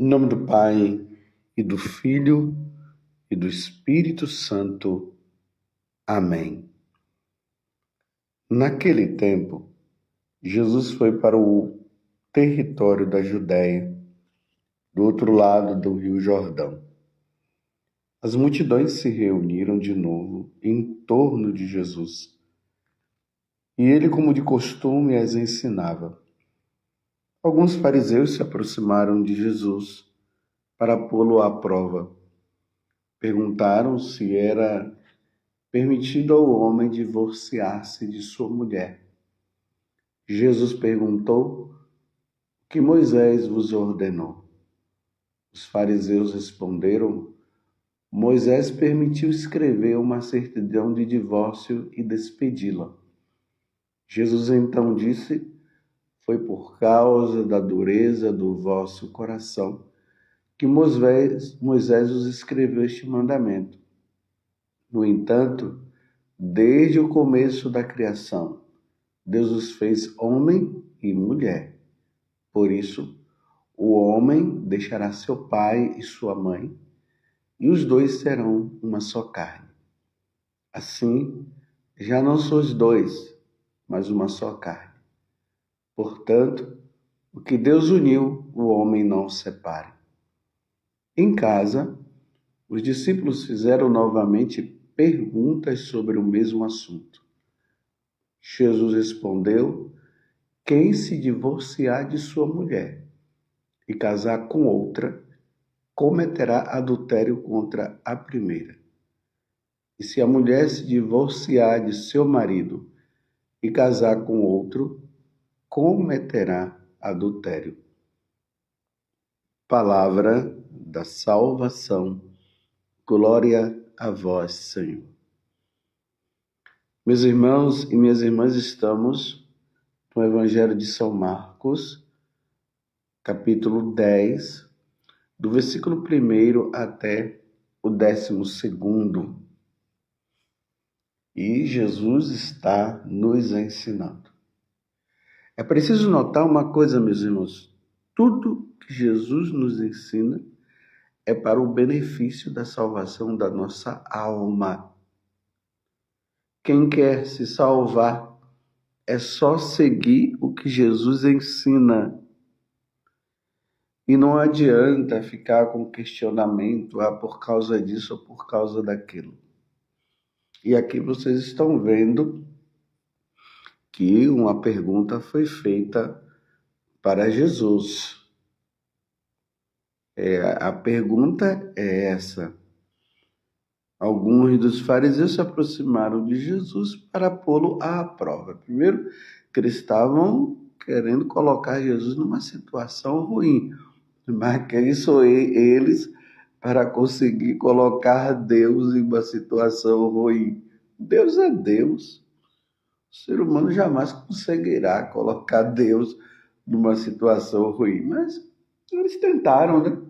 Em nome do Pai, e do Filho, e do Espírito Santo. Amém. Naquele tempo, Jesus foi para o território da Judéia, do outro lado do Rio Jordão. As multidões se reuniram de novo em torno de Jesus, e ele, como de costume, as ensinava. Alguns fariseus se aproximaram de Jesus para pô-lo à prova. Perguntaram se era permitido ao homem divorciar-se de sua mulher. Jesus perguntou: "O que Moisés vos ordenou?" Os fariseus responderam: "Moisés permitiu escrever uma certidão de divórcio e despedi-la." Jesus então disse: "Foi por causa da dureza do vosso coração que Moisés vos escreveu este mandamento. No entanto, desde o começo da criação, Deus os fez homem e mulher. Por isso, o homem deixará seu pai e sua mãe, e os dois serão uma só carne. Assim, já não sois dois, mas uma só carne. Portanto, o que Deus uniu, o homem não separe." Em casa, os discípulos fizeram novamente perguntas sobre o mesmo assunto. Jesus respondeu: "Quem se divorciar de sua mulher e casar com outra, cometerá adultério contra a primeira. E se a mulher se divorciar de seu marido e casar com outro, cometerá adultério." Palavra da salvação. Glória a vós, Senhor. Meus irmãos e minhas irmãs, estamos no Evangelho de São Marcos, capítulo 10, do versículo 1 até o 12º. E Jesus está nos ensinando. É preciso notar uma coisa, meus irmãos. Tudo que Jesus nos ensina é para o benefício da salvação da nossa alma. Quem quer se salvar é só seguir o que Jesus ensina. E não adianta ficar com questionamento, por causa disso ou por causa daquilo. E aqui vocês estão vendo que uma pergunta foi feita para Jesus. A pergunta é essa. Alguns dos fariseus se aproximaram de Jesus para pô-lo à prova. Primeiro, que eles estavam querendo colocar Jesus numa situação ruim. Mas quem são eles para conseguir colocar Deus em uma situação ruim? Deus é Deus. O ser humano jamais conseguirá colocar Deus numa situação ruim. Mas eles tentaram, né?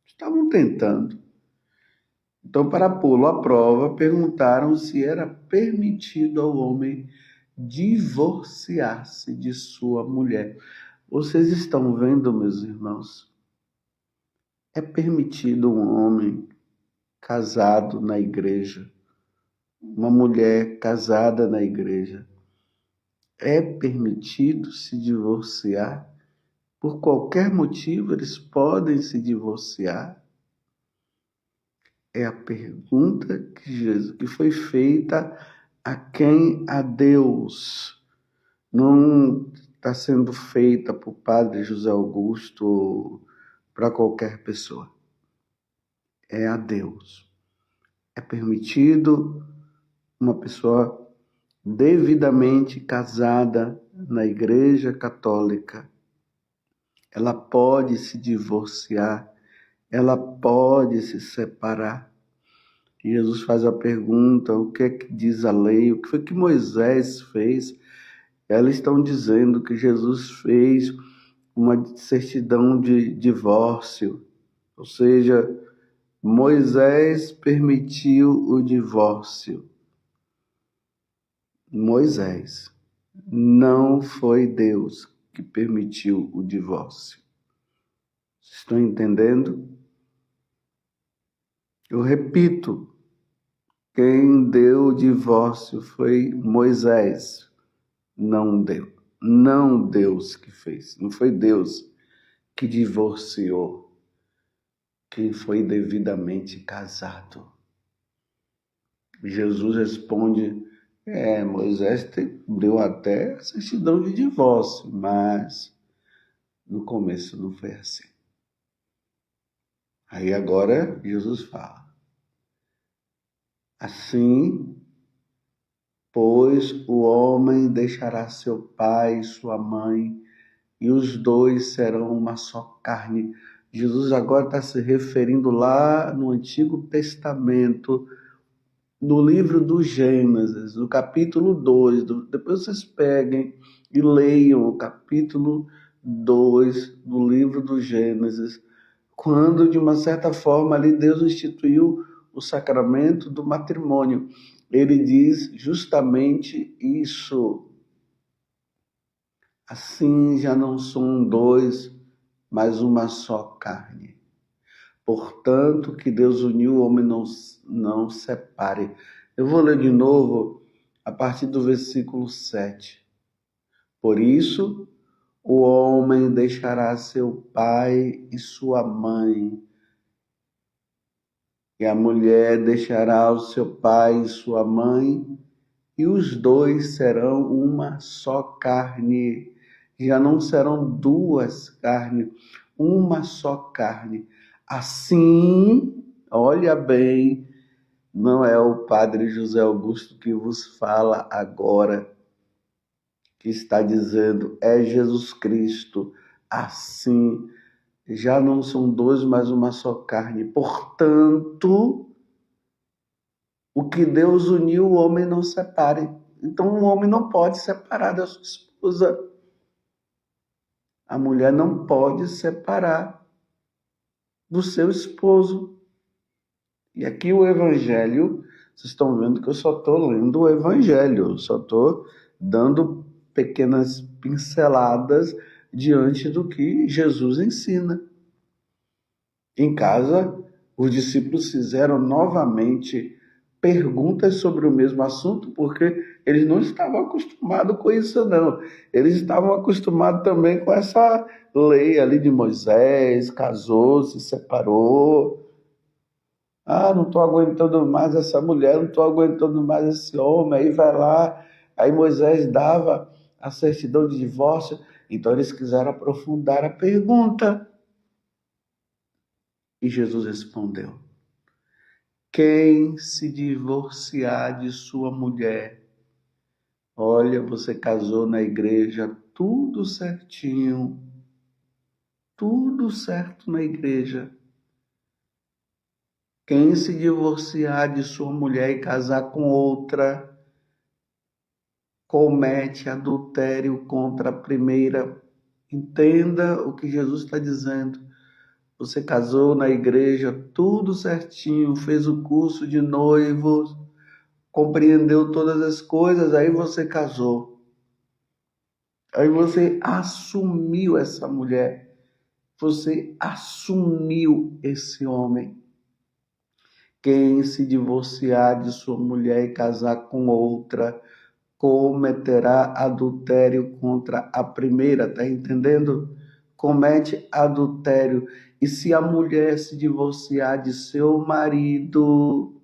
Estavam tentando. Então, para pô-lo à prova, perguntaram se era permitido ao homem divorciar-se de sua mulher. Vocês estão vendo, meus irmãos? É permitido um homem casado na igreja, uma mulher casada na igreja. É permitido se divorciar? Por qualquer motivo, eles podem se divorciar? É a pergunta que foi feita a quem? A Deus. Não está sendo feita para o padre José Augusto ou para qualquer pessoa. É a Deus. É permitido uma pessoa devidamente casada na Igreja Católica. Ela pode se divorciar, ela pode se separar. E Jesus faz a pergunta: o que é que diz a lei? O que foi que Moisés fez? Elas estão dizendo que Jesus fez uma certidão de divórcio, ou seja, Moisés permitiu o divórcio. Moisés. Não foi Deus que permitiu o divórcio. Estão entendendo? Eu repito, quem deu o divórcio foi Moisés, não Deus. Não Deus que fez, não foi Deus que divorciou quem foi devidamente casado. Jesus responde, Moisés deu até a certidão de divórcio, mas no começo não foi assim. Aí agora Jesus fala, assim, pois o homem deixará seu pai e sua mãe, e os dois serão uma só carne. Jesus agora está se referindo lá no Antigo Testamento, no livro do Gênesis, no capítulo 2. Depois vocês peguem e leiam o capítulo 2 do livro do Gênesis, quando, de uma certa forma, ali Deus instituiu o sacramento do matrimônio. Ele diz justamente isso. Assim já não são dois, mas uma só carne. Portanto, que Deus uniu, o homem não separe. Eu vou ler de novo a partir do versículo 7. Por isso, o homem deixará seu pai e sua mãe, e a mulher deixará o seu pai e sua mãe, e os dois serão uma só carne. Já não serão duas carnes, uma só carne. Assim, olha bem, não é o padre José Augusto que vos fala agora, que está dizendo, é Jesus Cristo. Assim, já não são dois, mas uma só carne. Portanto, o que Deus uniu, o homem não separe. Então, o homem não pode separar da sua esposa. A mulher não pode separar do seu esposo. E aqui o Evangelho, vocês estão vendo que eu só estou lendo o Evangelho, eu só estou dando pequenas pinceladas diante do que Jesus ensina. Em casa, os discípulos fizeram novamente perguntas sobre o mesmo assunto, porque eles não estavam acostumados com isso, não. Eles estavam acostumados também com essa lei ali de Moisés, casou, se separou. Ah, não estou aguentando mais essa mulher, não estou aguentando mais esse homem. Aí vai lá, aí Moisés dava a certidão de divórcio. Então eles quiseram aprofundar a pergunta. E Jesus respondeu, quem se divorciar de sua mulher, olha, você casou na igreja, tudo certinho, tudo certo na igreja. Quem se divorciar de sua mulher e casar com outra, comete adultério contra a primeira. Entenda o que Jesus está dizendo. Você casou na igreja, tudo certinho, fez o curso de noivos, compreendeu todas as coisas, aí você casou. Aí você assumiu essa mulher, você assumiu esse homem. Quem se divorciar de sua mulher e casar com outra, cometerá adultério contra a primeira, tá entendendo? Comete adultério. E se a mulher se divorciar de seu marido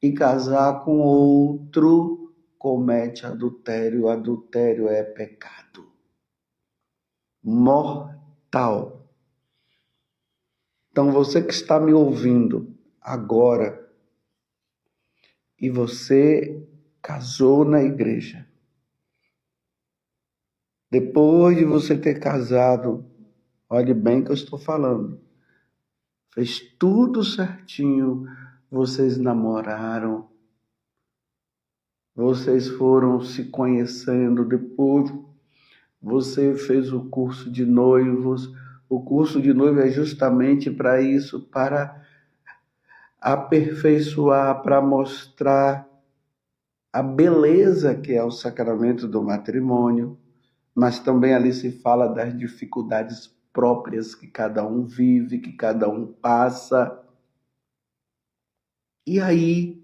e casar com outro, comete adultério. Adultério é pecado mortal. Então você que está me ouvindo agora e você casou na igreja, depois de você ter casado, olhe bem o que eu estou falando, fez tudo certinho, vocês namoraram, vocês foram se conhecendo, depois você fez o curso de noivos. O curso de noivo é justamente para isso, para aperfeiçoar, para mostrar a beleza que é o sacramento do matrimônio, mas também ali se fala das dificuldades próprias que cada um vive, que cada um passa. E aí,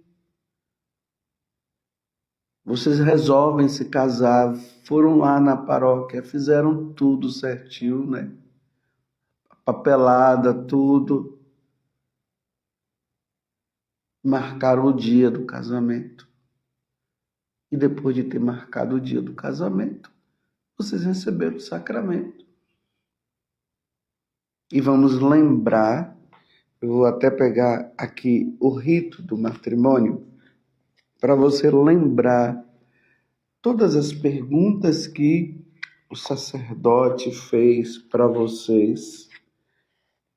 vocês resolvem se casar, foram lá na paróquia, fizeram tudo certinho, né? Papelada, tudo. Marcaram o dia do casamento. E depois de ter marcado o dia do casamento, vocês receberam o sacramento. E vamos lembrar, eu vou até pegar aqui o rito do matrimônio, para você lembrar todas as perguntas que o sacerdote fez para vocês,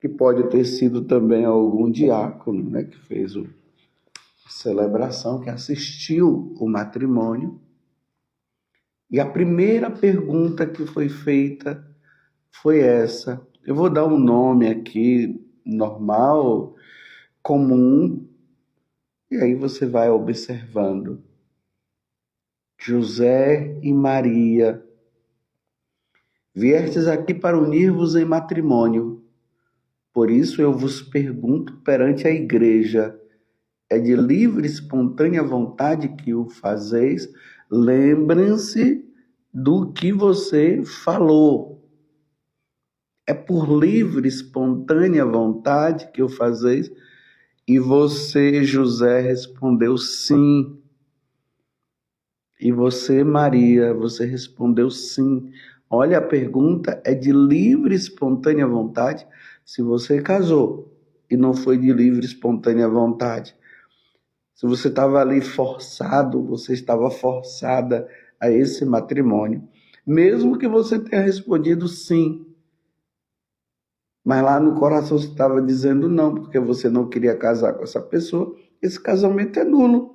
que pode ter sido também algum diácono, né, que fez a celebração, que assistiu o matrimônio. E a primeira pergunta que foi feita foi essa. Eu vou dar um nome aqui, normal, comum, e aí você vai observando. José e Maria, viestes aqui para unir-vos em matrimônio. Por isso eu vos pergunto perante a igreja, é de livre e espontânea vontade que o fazeis? Lembrem-se do que você falou. É por livre e espontânea vontade que o fazeis? E você, José, respondeu sim. E você, Maria, você respondeu sim. Olha, a pergunta é de livre e espontânea vontade. Se você casou e não foi de livre e espontânea vontade, se você estava ali forçado, você estava forçada a esse matrimônio, mesmo que você tenha respondido sim, mas lá no coração você estava dizendo não, porque você não queria casar com essa pessoa, esse casamento é nulo.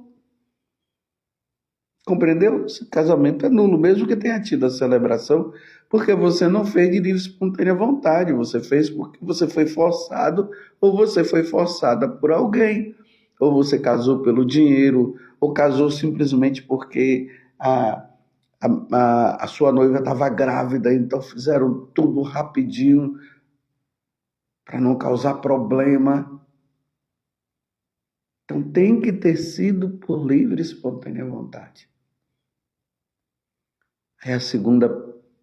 Compreendeu? Esse casamento é nulo, mesmo que tenha tido a celebração, porque você não fez de livre e espontânea vontade, você fez porque você foi forçado ou você foi forçada por alguém, ou você casou pelo dinheiro, ou casou simplesmente porque a sua noiva estava grávida, então fizeram tudo rapidinho para não causar problema. Então tem que ter sido por livre e espontânea vontade. É a segunda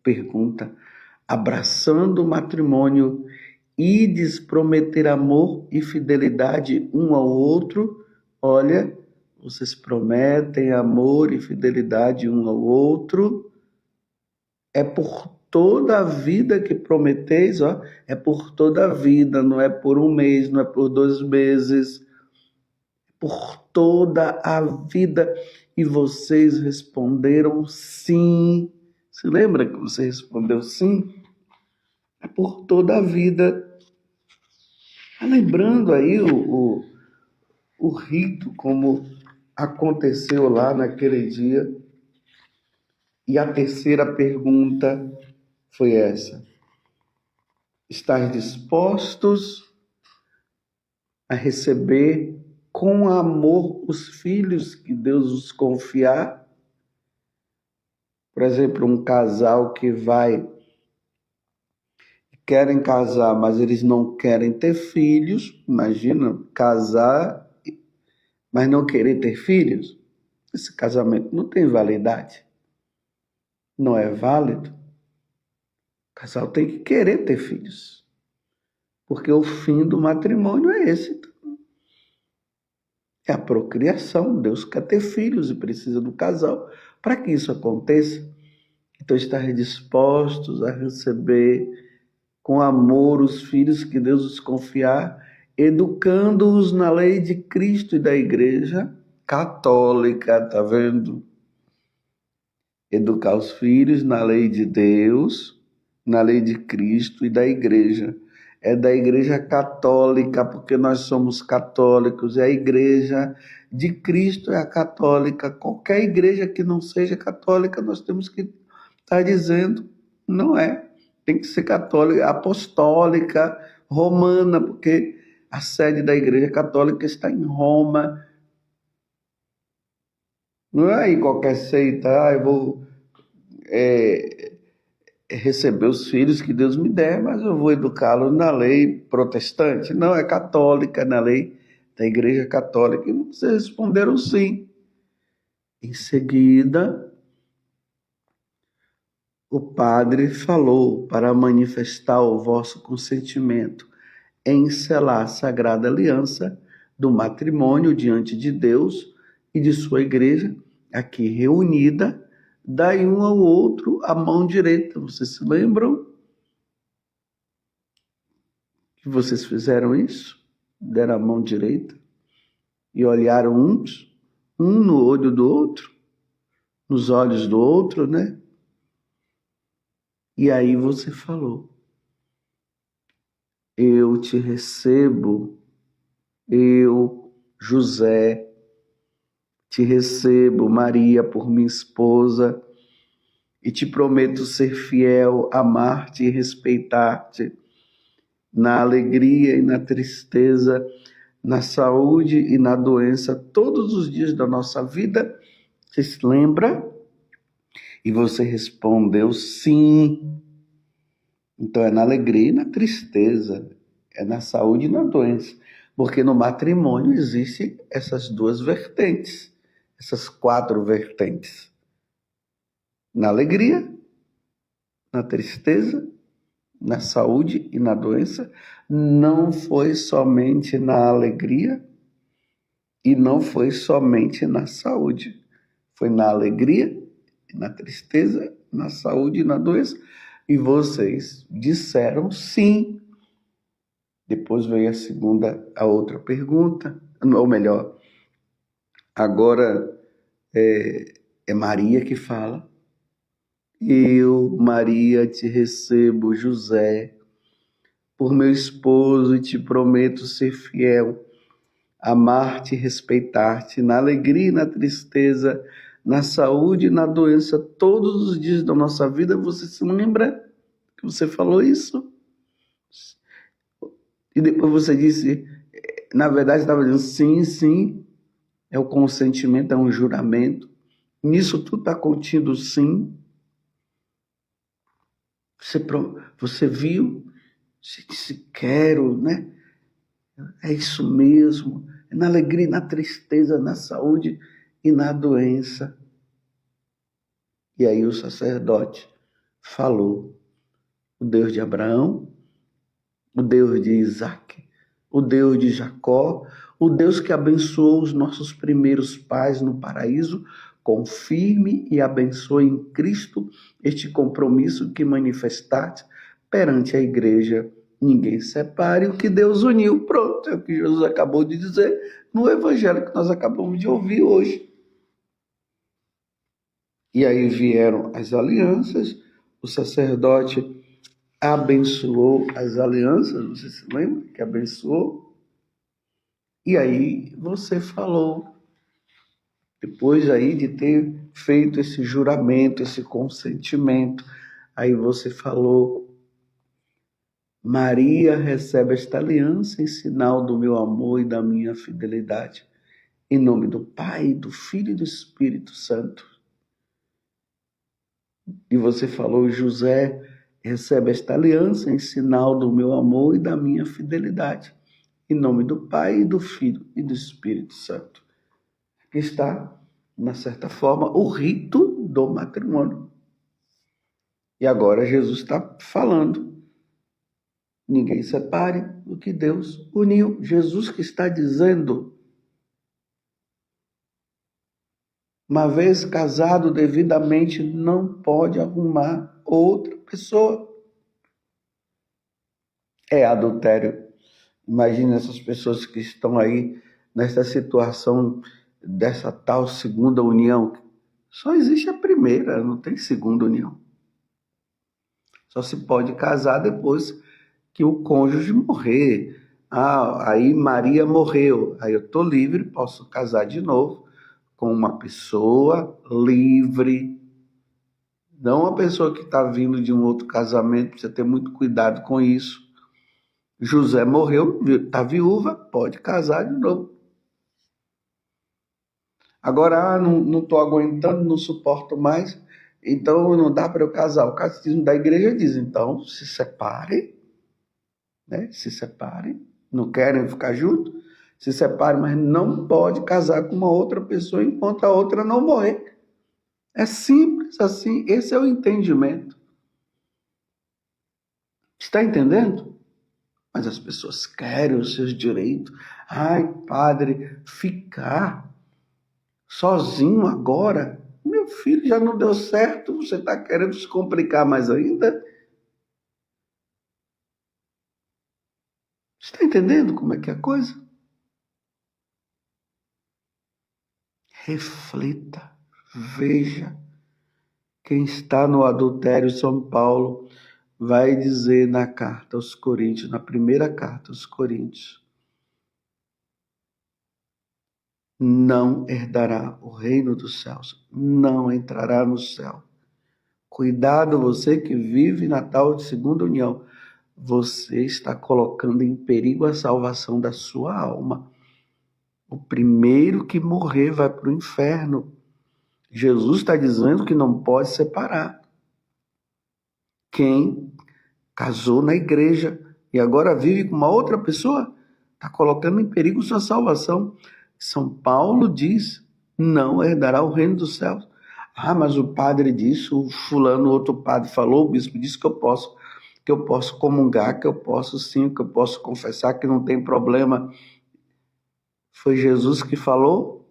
pergunta. Abraçando o matrimônio, ides prometer amor e fidelidade um ao outro. Olha, vocês prometem amor e fidelidade um ao outro. É por toda a vida que prometeis, ó. É por toda a vida, não é por um mês, não é por 2 meses. Por toda a vida. E vocês responderam sim. Se lembra que você respondeu sim? É por toda a vida. Lembrando aí o rito, como aconteceu lá naquele dia. E a terceira pergunta foi essa. Estais dispostos a receber com amor os filhos que Deus os confiar? Por exemplo, um casal que querem casar, mas eles não querem ter filhos. Imagina, casar, mas não querer ter filhos. Esse casamento não tem validade. Não é válido. O casal tem que querer ter filhos. Porque o fim do matrimônio é esse. É a procriação. Deus quer ter filhos e precisa do casal para que isso aconteça. Então, estar dispostos a receber com amor os filhos que Deus os confiar, educando-os na lei de Cristo e da Igreja Católica, tá vendo? Educar os filhos na lei de Deus, na lei de Cristo e da Igreja. É da Igreja Católica, porque nós somos católicos, e a Igreja de Cristo é a católica. Qualquer igreja que não seja católica, nós temos que estar dizendo, não é. Tem que ser católica, apostólica, romana, porque a sede da Igreja Católica está em Roma. Não é aí qualquer seita, eu vou receber os filhos que Deus me der, mas eu vou educá-los na lei protestante. Não, é católica, na lei da Igreja Católica. E vocês responderam sim. Em seguida, o padre falou para manifestar o vosso consentimento em selar a sagrada aliança do matrimônio diante de Deus e de sua igreja, aqui reunida, dai um ao outro a mão direita. Vocês se lembram que vocês fizeram isso? Deram a mão direita e olharam um no olho do outro, nos olhos do outro, né? E aí você falou: eu te recebo, eu, José, te recebo, Maria, por minha esposa, e te prometo ser fiel, amar-te e respeitar-te, na alegria e na tristeza, na saúde e na doença, todos os dias da nossa vida. Você se lembra? E você respondeu sim. Então é na alegria e na tristeza, é na saúde e na doença, porque no matrimônio existem essas duas vertentes, essas 4 vertentes. Na alegria, na tristeza, na saúde e na doença. Não foi somente na alegria e não foi somente na saúde. Foi na alegria, na tristeza, na saúde e na doença. E vocês disseram sim. Depois veio a outra pergunta, ou melhor, agora é Maria que fala. Eu, Maria, te recebo, José, por meu esposo, e te prometo ser fiel, amar-te e respeitar-te, na alegria e na tristeza, na saúde e na doença, todos os dias da nossa vida. Você se lembra que você falou isso? E depois você disse, na verdade estava dizendo sim, sim, é o consentimento, é um juramento. Nisso tudo está contido sim. Você viu? Você disse, quero, né? É isso mesmo. É na alegria, na tristeza, na saúde e na doença. E aí o sacerdote falou: o Deus de Abraão, o Deus de Isaac, o Deus de Jacó, o Deus que abençoou os nossos primeiros pais no paraíso, confirme e abençoe em Cristo este compromisso que manifestaste perante a igreja. Ninguém separe o que Deus uniu. Pronto, é o que Jesus acabou de dizer no evangelho que nós acabamos de ouvir hoje. E aí vieram as alianças, o sacerdote abençoou as alianças, você se lembra que abençoou? E aí você falou, depois aí de ter feito esse juramento, esse consentimento, aí você falou: Maria recebe esta aliança em sinal do meu amor e da minha fidelidade. Em nome do Pai, do Filho e do Espírito Santo. E você falou: José recebe esta aliança em sinal do meu amor e da minha fidelidade. Em nome do Pai, do Filho e do Espírito Santo. Aqui está, de uma certa forma, o rito do matrimônio. E agora Jesus está falando: ninguém separe o que Deus uniu. Jesus que está dizendo: uma vez casado devidamente, não pode arrumar outra pessoa. É adultério. Imagina essas pessoas que estão aí nessa situação dessa tal segunda união. Só existe a primeira, não tem segunda união. Só se pode casar depois que o cônjuge morrer. Aí Maria morreu. Aí eu estou livre, posso casar de novo com uma pessoa livre. Não uma pessoa que está vindo de um outro casamento, precisa ter muito cuidado com isso. José morreu, está viúva, pode casar de novo. Agora, não estou aguentando, não suporto mais, Então não dá para eu casar. O catecismo da igreja diz, então se separem, né? Se separem, não querem ficar juntos, se separem, mas não pode casar com uma outra pessoa enquanto a outra não morrer. É simples assim, esse é o entendimento. Está entendendo? Mas as pessoas querem os seus direitos. Ai, padre, ficar sozinho agora? Meu filho já não deu certo, você está querendo se complicar mais ainda? Está entendendo como é que é a coisa? Reflita, veja. Quem está no adultério, São Paulo vai dizer na carta aos Coríntios, na primeira carta aos Coríntios, não herdará o reino dos céus, não entrará no céu. Cuidado, você que vive na tal de segunda união, você está colocando em perigo a salvação da sua alma. O primeiro que morrer vai para o inferno. Jesus está dizendo que não pode separar. Quem casou na igreja e agora vive com uma outra pessoa, está colocando em perigo sua salvação. São Paulo diz, não herdará o reino dos céus. Ah, mas o padre disse, o fulano, outro padre falou, o bispo disse que eu posso comungar, que eu posso sim, que eu posso confessar, que não tem problema. Foi Jesus que falou?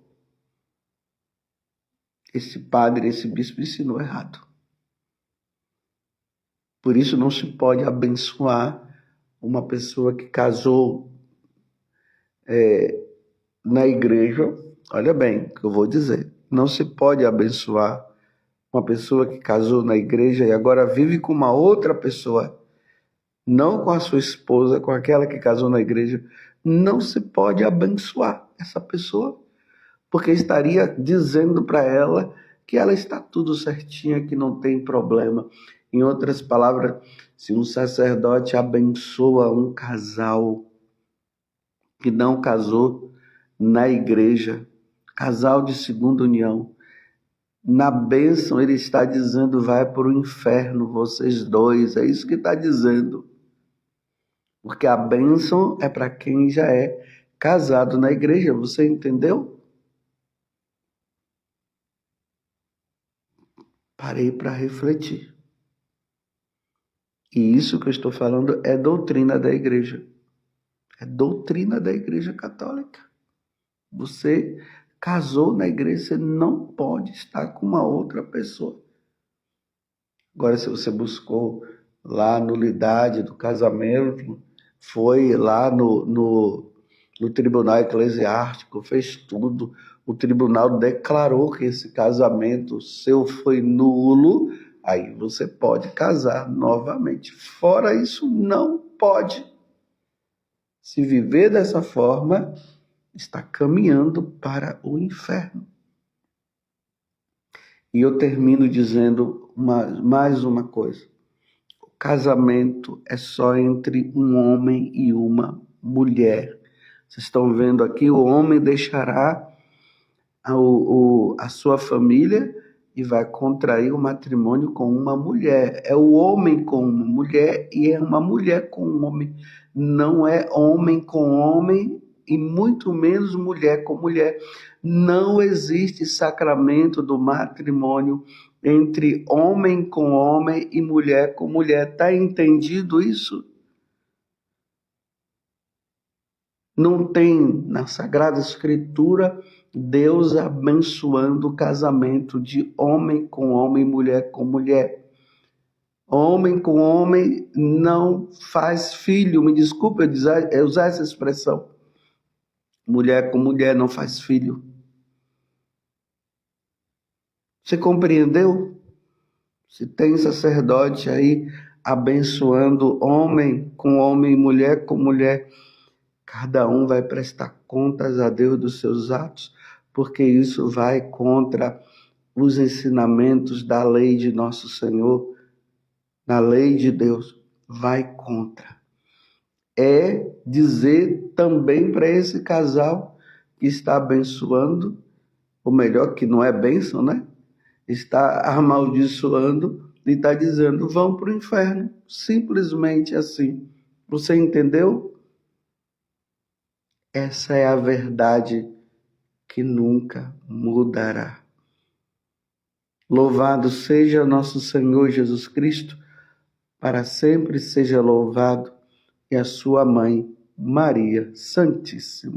Esse padre, esse bispo ensinou errado. Por isso não se pode abençoar uma pessoa que casou na igreja. Olha bem o que eu vou dizer. Não se pode abençoar uma pessoa que casou na igreja e agora vive com uma outra pessoa, não com a sua esposa, com aquela que casou na igreja. Não se pode abençoar essa pessoa, porque estaria dizendo para ela que ela está tudo certinha, que não tem problema. Em outras palavras, se um sacerdote abençoa um casal que não casou na igreja, casal de segunda união, na bênção ele está dizendo, vai para o inferno vocês dois, é isso que está dizendo. Porque a bênção é para quem já é casado na igreja, você entendeu? Parei para refletir. E isso que eu estou falando é doutrina da igreja. É doutrina da igreja católica. Você casou na igreja, você não pode estar com uma outra pessoa. Agora, se você buscou lá a nulidade do casamento, foi lá no tribunal eclesiástico, fez tudo, o tribunal declarou que esse casamento seu foi nulo, aí você pode casar novamente. Fora isso, não pode. Se viver dessa forma, está caminhando para o inferno. E eu termino dizendo mais uma coisa. O casamento é só entre um homem e uma mulher. Vocês estão vendo aqui, o homem deixará a sua família e vai contrair o matrimônio com uma mulher. É o homem com uma mulher e é uma mulher com um homem. Não é homem com homem e muito menos mulher com mulher. Não existe sacramento do matrimônio entre homem com homem e mulher com mulher. Está entendido isso? Não tem na Sagrada Escritura Deus abençoando o casamento de homem com homem, mulher com mulher. Homem com homem não faz filho. Me desculpe eu usar essa expressão. Mulher com mulher não faz filho. Você compreendeu? Se tem sacerdote aí abençoando homem com homem e mulher com mulher, cada um vai prestar contas a Deus dos seus atos, porque isso vai contra os ensinamentos da lei de nosso Senhor, na lei de Deus, vai contra. É dizer também para esse casal que está abençoando, ou melhor, que não é bênção, né? está amaldiçoando e está dizendo: vão para o inferno. Simplesmente assim. Você entendeu? Essa é a verdade que nunca mudará. Louvado seja nosso Senhor Jesus Cristo, para sempre seja louvado, e a sua mãe, Maria Santíssima.